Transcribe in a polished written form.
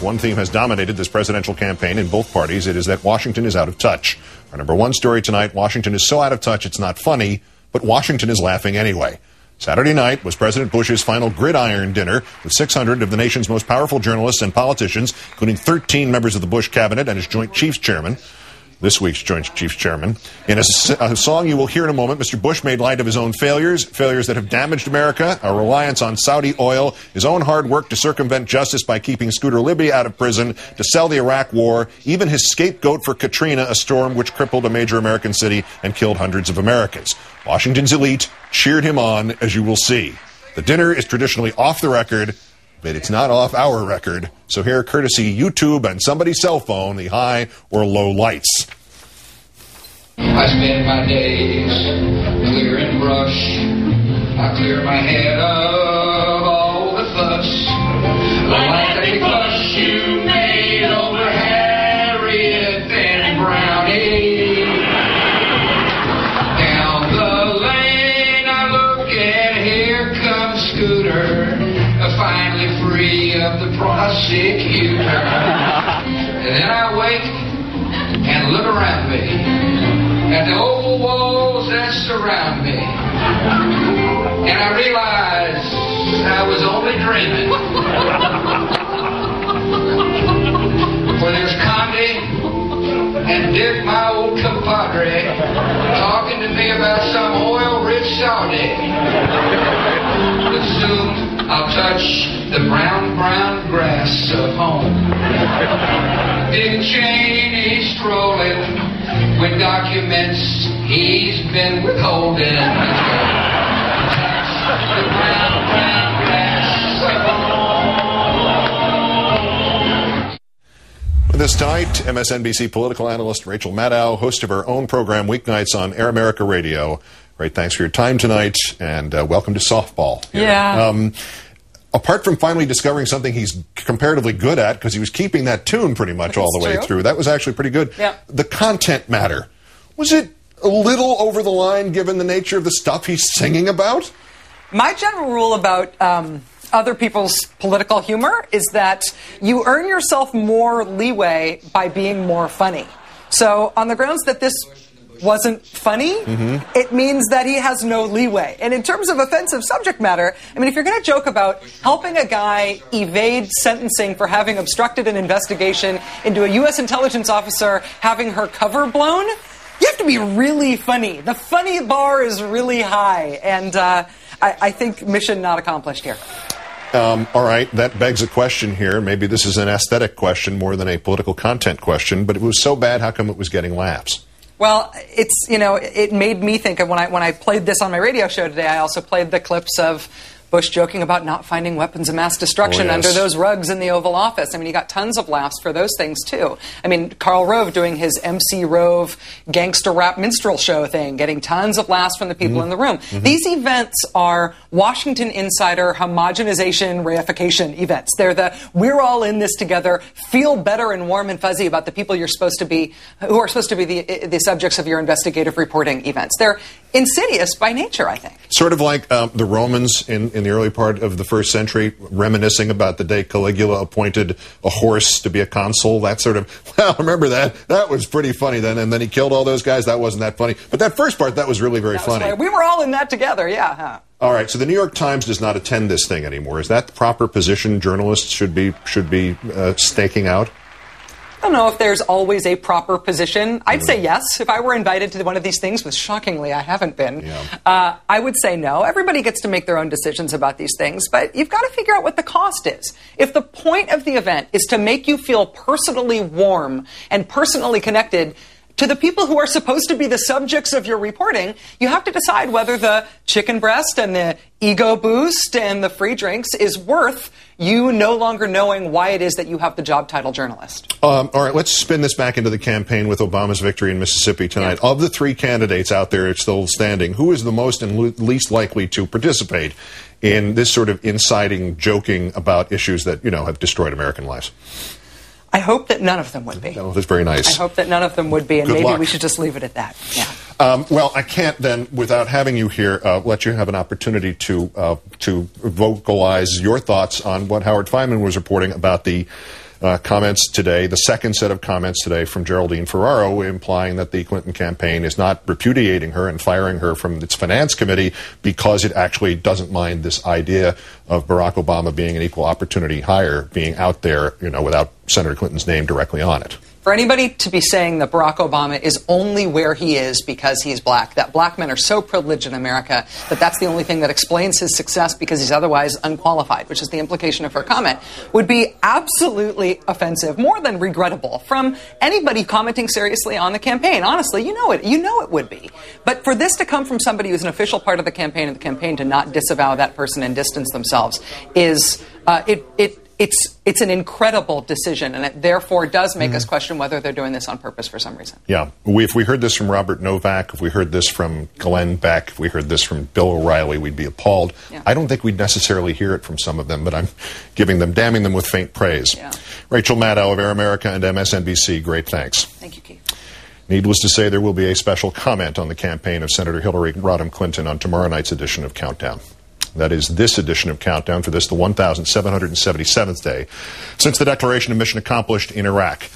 one theme has dominated this presidential campaign in both parties. It is that Washington is out of touch. Our number one story tonight, Washington is so out of touch it's not funny, but Washington is laughing anyway. Saturday night was President Bush's final Gridiron Dinner with 600 of the nation's most powerful journalists and politicians, including 13 members of the Bush cabinet and his Joint Chiefs Chairman. This week's Joint Chiefs Chairman. In a song you will hear in a moment, Mr. Bush made light of his own failures that have damaged America, our reliance on Saudi oil, his own hard work to circumvent justice by keeping Scooter Libby out of prison, to sell the Iraq War, even his scapegoat for Katrina, a storm which crippled a major American city and killed hundreds of Americans. Washington's elite cheered him on, as you will see. The dinner is traditionally off the record, but it's not off our record. So here, courtesy YouTube and somebody's cell phone, the high or low lights. I spend my days clearing brush. I clear my head of all the fuss. Like the fuss you made over Harriet and Brownie. Down the lane I look and here comes Scooter, finally free of the prosecutor. And then I wake and look around me at the old walls that surround me, and I realize I was only dreaming. For there's Condi and Dick, my old compadre, talking to me about some oil-rich Saudi. But soon I'll touch the brown, brown grass of home. Dick Cheney strolling with documents he's been withholding. The brown, brown grass of home. With us tonight, MSNBC political analyst Rachel Maddow, host of her own program weeknights on Air America Radio. Great, thanks for your time tonight, and welcome to softball. Here. Yeah. Apart from finally discovering something he's comparatively good at, because he was keeping that tune pretty much all the way through, that was actually pretty good. Yeah. The content matter. Was it a little over the line given the nature of the stuff he's singing about? My general rule about other people's political humor is that you earn yourself more leeway by being more funny. So on the grounds that this wasn't funny, it means that he has no leeway. And in terms of offensive subject matter, I mean, if you're going to joke about helping a guy evade sentencing for having obstructed an investigation into a U.S. intelligence officer having her cover blown, you have to be really funny. The funny bar is really high, and I think mission not accomplished here. All right, that begs a question here. Maybe this is an aesthetic question more than a political content question, but it was so bad, how come it was getting laughs? Well, it's, you know, it made me think of when I played this on my radio show today, I also played the clips of Bush joking about not finding weapons of mass destruction under those rugs in the Oval Office. I mean, he got tons of laughs for those things, too. I mean, Karl Rove doing his MC Rove gangster rap minstrel show thing, getting tons of laughs from the people in the room. These events are Washington insider homogenization reification events. They're the we're all in this together, feel better and warm and fuzzy about the people you're supposed to be, who are supposed to be the subjects of your investigative reporting events. They're insidious by nature, I think. Sort of like the Romans in the early part of the first century, reminiscing about the day Caligula appointed a horse to be a consul. That sort of, well, remember that? That was pretty funny then. And then he killed all those guys. That wasn't that funny. But that first part, that was really very funny. We were all in that together, yeah. Huh? All right, so the New York Times does not attend this thing anymore. Is that the proper position journalists should be staking out? I don't know if there's always a proper position. I'd say yes. If I were invited to one of these things, which shockingly I haven't been, I would say no. Everybody gets to make their own decisions about these things, but you've got to figure out what the cost is. If the point of the event is to make you feel personally warm and personally connected to the people who are supposed to be the subjects of your reporting, you have to decide whether the chicken breast and the ego boost and the free drinks is worth you no longer knowing why it is that you have the job title journalist. All right, let's spin this back into the campaign with Obama's victory in Mississippi tonight. Yeah. Of the three candidates out there still standing, who is the most and least likely to participate in this sort of inciting, joking about issues that, you know, have destroyed American lives? I hope that none of them would be. Oh, that's very nice. I hope that none of them would be, and Good maybe luck. we should just leave it at that. Yeah. Well, I can't then, without having you here, let you have an opportunity to vocalize your thoughts on what Howard Fineman was reporting about the comments today, the second set of comments today from Geraldine Ferraro, implying that the Clinton campaign is not repudiating her and firing her from its finance committee because it actually doesn't mind this idea of Barack Obama being an equal opportunity hire being out there, without Senator Clinton's name directly on it. For anybody to be saying that Barack Obama is only where he is because he's black, that black men are so privileged in America that that's the only thing that explains his success because he's otherwise unqualified, which is the implication of her comment, would be absolutely offensive, more than regrettable, from anybody commenting seriously on the campaign. Honestly, you know it would be. But for this to come from somebody who's an official part of the campaign and the campaign to not disavow that person and distance themselves is it's an incredible decision, and it therefore does make us question whether they're doing this on purpose for some reason. Yeah. If we heard this from Robert Novak, if we heard this from Glenn Beck, if we heard this from Bill O'Reilly, we'd be appalled. Yeah. I don't think we'd necessarily hear it from some of them, but I'm damning them with faint praise. Yeah. Rachel Maddow of America and MSNBC, great thanks. Thank you, Keith. Needless to say, there will be a special comment on the campaign of Senator Hillary Rodham Clinton on tomorrow night's edition of Countdown. That is this edition of Countdown for this, the 1,777th day since the declaration of mission accomplished in Iraq.